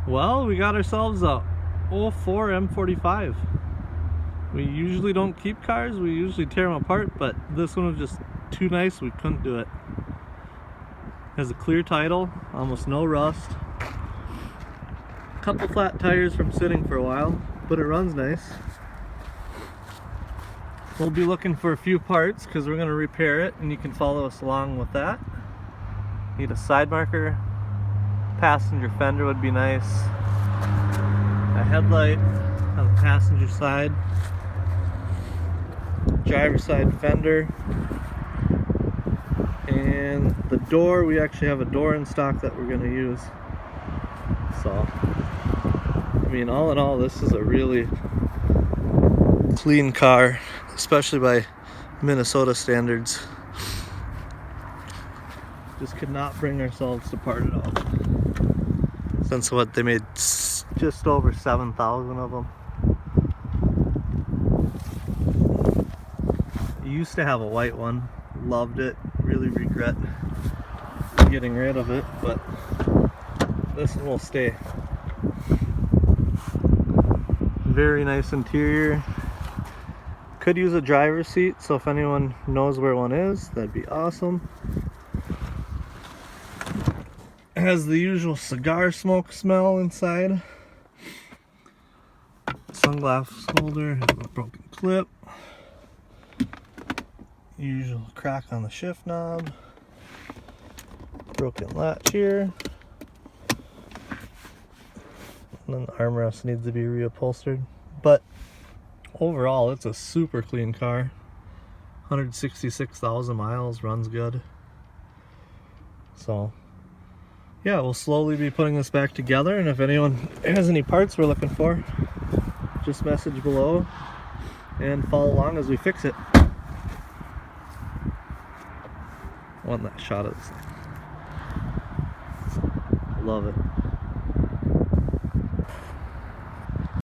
Well, we got ourselves a 04 M45. We usually don't keep cars, we usually tear them apart, but this one was just too nice, we couldn't do it. Has a clear title, almost no rust. Couple flat tires from sitting for a while, but it runs nice. We'll be looking for a few parts because we're going to repair it, and you can follow us along with that. Need a side marker, passenger fender would be nice, a headlight on the passenger side, driver's side fender, and the door, we actually have a door in stock that we're going to use. So, I mean, all in all, this is a really clean car, especially by Minnesota standards. Just could not bring ourselves to part it out. Since what, they made just over 7,000 of them. I used to have a white one, loved it, really regret getting rid of it, but this one will stay. Very nice interior. Could use a driver's seat, so if anyone knows where one is, that'd be awesome. It has the usual cigar smoke smell inside. Sunglass holder, has a broken clip. Usual crack on the shift knob. Broken latch here. And then the armrest needs to be reupholstered. But overall, it's a super clean car. 166,000 miles, runs good. So, yeah, we'll slowly be putting this back together, and if anyone has any parts we're looking for, just message below and follow along as we fix it. I want that shot of this thing. Love it.